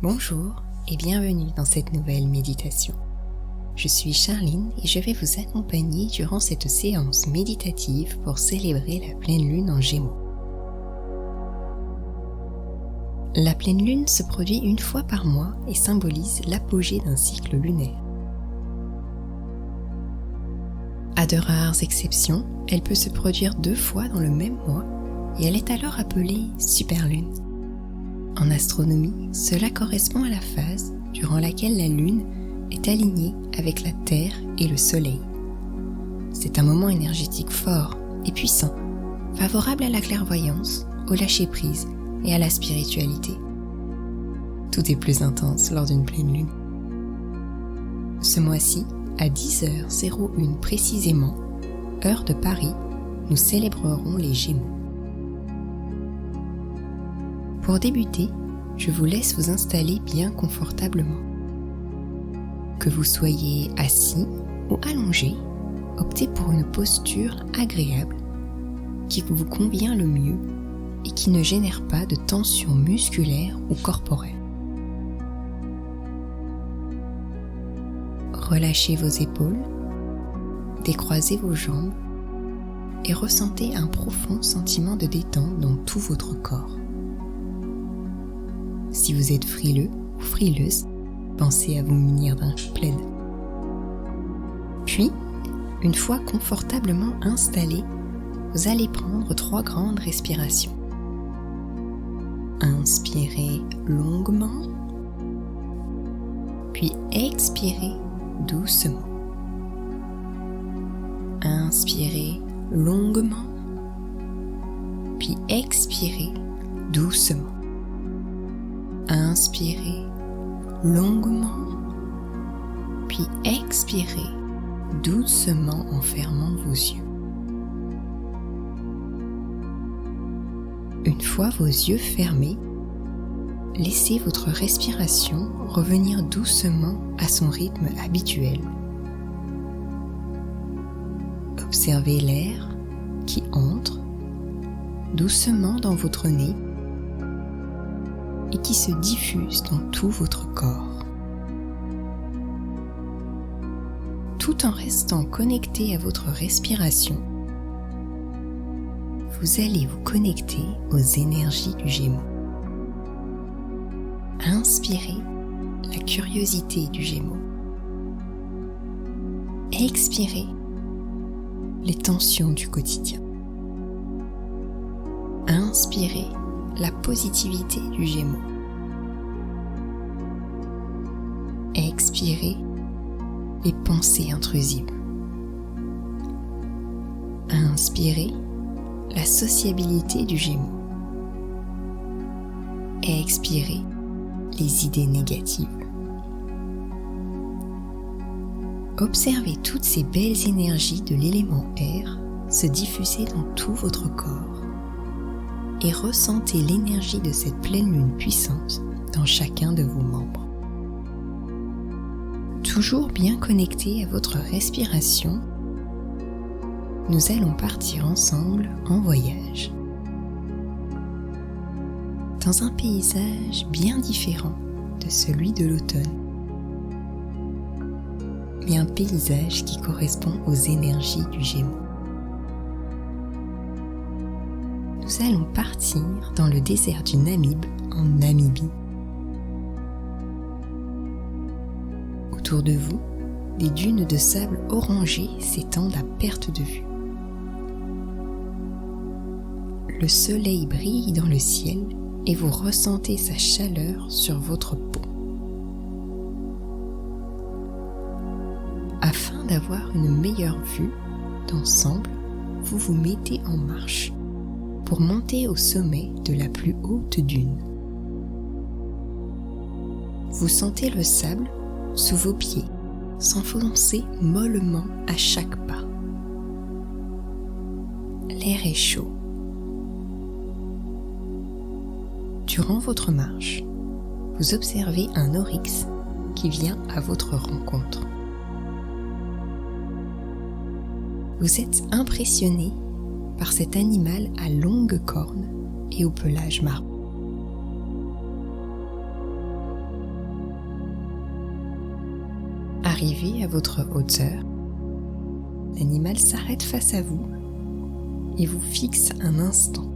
Bonjour et bienvenue dans cette nouvelle méditation. Je suis Charline et je vais vous accompagner durant cette séance méditative pour célébrer la pleine lune en Gémeaux. La pleine lune se produit une fois par mois et symbolise l'apogée d'un cycle lunaire. À de rares exceptions, elle peut se produire 2 fois dans le même mois et elle est alors appelée superlune. En astronomie, cela correspond à la phase durant laquelle la Lune est alignée avec la Terre et le Soleil. C'est un moment énergétique fort et puissant, favorable à la clairvoyance, au lâcher-prise et à la spiritualité. Tout est plus intense lors d'une pleine Lune. Ce mois-ci, à 10h01 précisément, heure de Paris, nous célébrerons les Gémeaux. Pour débuter, je vous laisse vous installer bien confortablement. Que vous soyez assis ou allongé, optez pour une posture agréable qui vous convient le mieux et qui ne génère pas de tension musculaire ou corporelle. Relâchez vos épaules, décroisez vos jambes et ressentez un profond sentiment de détente dans tout votre corps. Si vous êtes frileux ou frileuse, pensez à vous munir d'un plaid. Puis, une fois confortablement installé, vous allez prendre 3 grandes respirations. Inspirez longuement, puis expirez doucement. Inspirez longuement, puis expirez doucement. Inspirez longuement, puis expirez doucement en fermant vos yeux. Une fois vos yeux fermés, laissez votre respiration revenir doucement à son rythme habituel. Observez l'air qui entre doucement dans votre nez et qui se diffuse dans tout votre corps. Tout en restant connecté à votre respiration, vous allez vous connecter aux énergies du Gémeaux. Inspirez la curiosité du Gémeaux. Expirez les tensions du quotidien. Inspirez la positivité du Gémeaux. Expirez les pensées intrusives. Inspirez la sociabilité du Gémeaux. Expirez les idées négatives. Observez toutes ces belles énergies de l'élément air se diffuser dans tout votre corps et ressentez l'énergie de cette pleine lune puissante dans chacun de vos membres. Toujours bien connecté à votre respiration, nous allons partir ensemble en voyage. Dans un paysage bien différent de celui de l'automne, mais un paysage qui correspond aux énergies du Gémeaux. Nous allons partir dans le désert du Namib en Namibie. Autour de vous, des dunes de sable orangé s'étendent à perte de vue. Le soleil brille dans le ciel et vous ressentez sa chaleur sur votre peau. Afin d'avoir une meilleure vue d'ensemble, vous vous mettez en marche pour monter au sommet de la plus haute dune. Vous sentez le sable sous vos pieds s'enfoncer mollement à chaque pas. L'air est chaud. Durant votre marche, vous observez un oryx qui vient à votre rencontre. Vous êtes impressionné par cet animal à longues cornes et au pelage marron. Arrivé à votre hauteur, l'animal s'arrête face à vous et vous fixe un instant.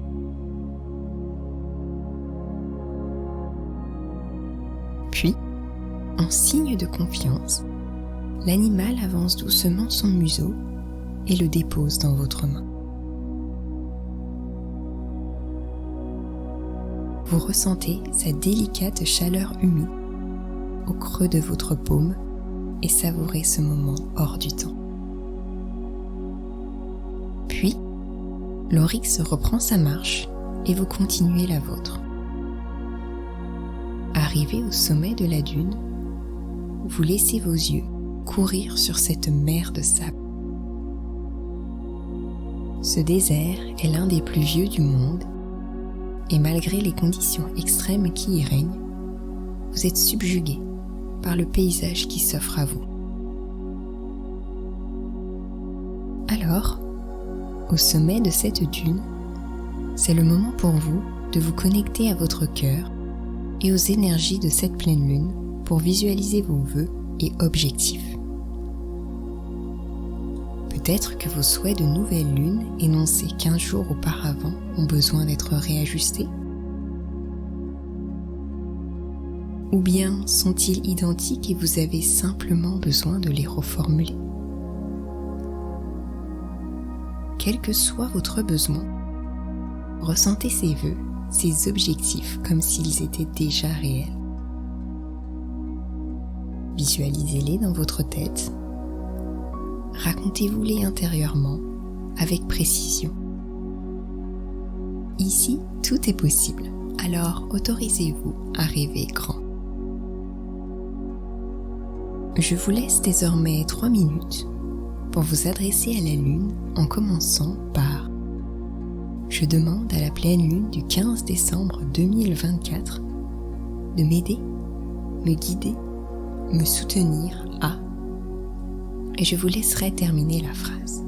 Puis, en signe de confiance, l'animal avance doucement son museau et le dépose dans votre main. Vous ressentez sa délicate chaleur humide au creux de votre paume et savourez ce moment hors du temps. Puis, l'oryx reprend sa marche et vous continuez la vôtre. Arrivé au sommet de la dune, vous laissez vos yeux courir sur cette mer de sable. Ce désert est l'un des plus vieux du monde et malgré les conditions extrêmes qui y règnent, vous êtes subjugué par le paysage qui s'offre à vous. Alors, au sommet de cette dune, c'est le moment pour vous de vous connecter à votre cœur et aux énergies de cette pleine lune pour visualiser vos vœux et objectifs. Peut-être que vos souhaits de nouvelle lune énoncés 15 jours auparavant ont besoin d'être réajustés? Ou bien sont-ils identiques et vous avez simplement besoin de les reformuler? Quel que soit votre besoin, ressentez ces vœux, ces objectifs comme s'ils étaient déjà réels. Visualisez-les dans votre tête. Racontez-vous-les intérieurement avec précision. Ici, tout est possible, alors autorisez-vous à rêver grand. Je vous laisse désormais 3 minutes pour vous adresser à la Lune en commençant par « Je demande à la pleine Lune du 15 décembre 2024 de m'aider, me guider, me soutenir à… » et je vous laisserai terminer la phrase.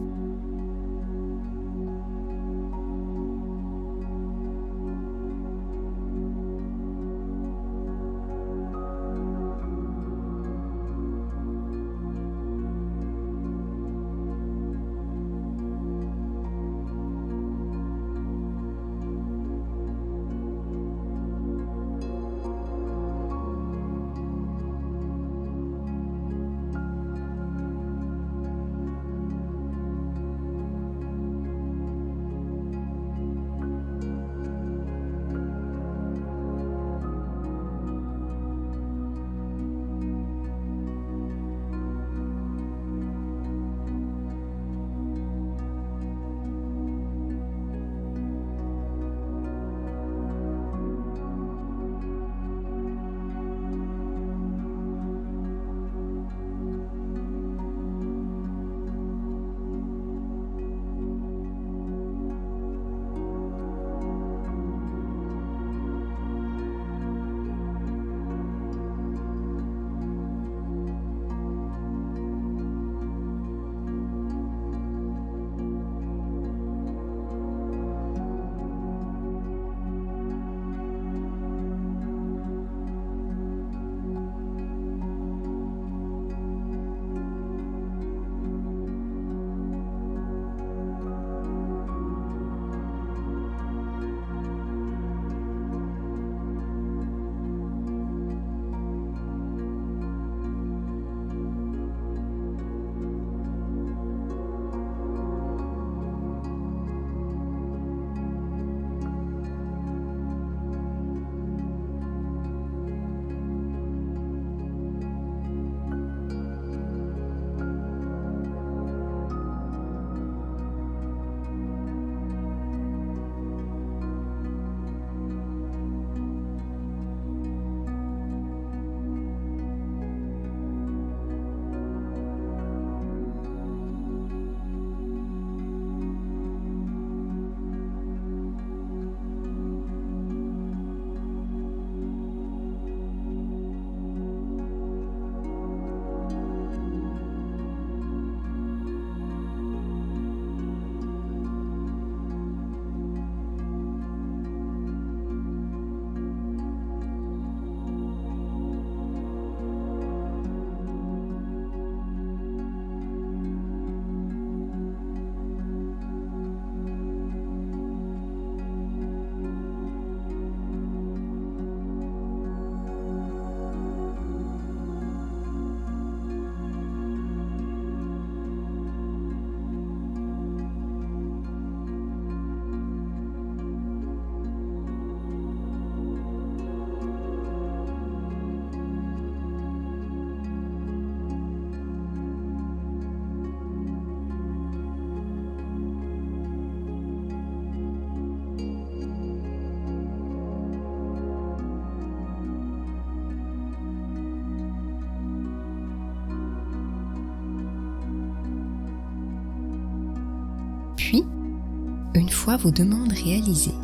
Une fois vos demandes réalisées,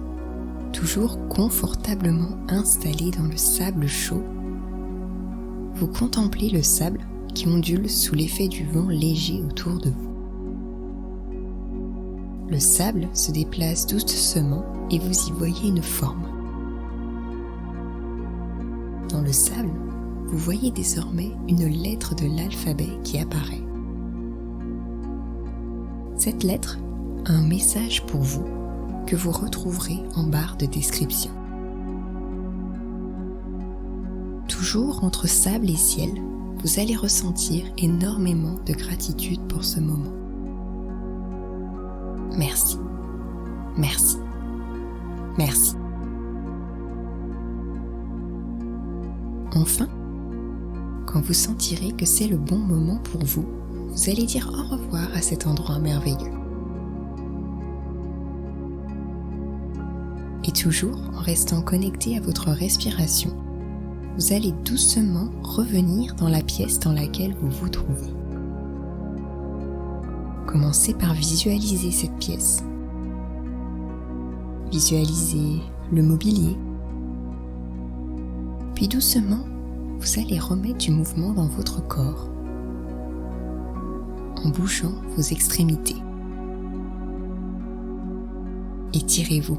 toujours confortablement installé dans le sable chaud, vous contemplez le sable qui ondule sous l'effet du vent léger autour de vous. Le sable se déplace doucement et vous y voyez une forme. Dans le sable, vous voyez désormais une lettre de l'alphabet qui apparaît. Cette lettre a un message pour vous que vous retrouverez en barre de description. Toujours entre sable et ciel, vous allez ressentir énormément de gratitude pour ce moment. Merci, merci, merci. Enfin, quand vous sentirez que c'est le bon moment pour vous, vous allez dire au revoir à cet endroit merveilleux. Et toujours en restant connecté à votre respiration, vous allez doucement revenir dans la pièce dans laquelle vous vous trouvez. Commencez par visualiser cette pièce. Visualisez le mobilier. Puis doucement, vous allez remettre du mouvement dans votre corps en bougeant vos extrémités. Étirez-vous.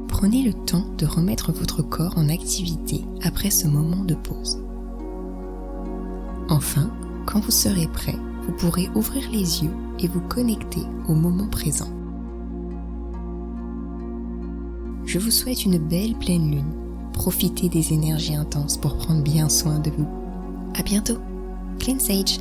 Prenez le temps de remettre votre corps en activité après ce moment de pause. Enfin, quand vous serez prêt, vous pourrez ouvrir les yeux et vous connecter au moment présent. Je vous souhaite une belle pleine lune. Profitez des énergies intenses pour prendre bien soin de vous. À bientôt. Clean Sage.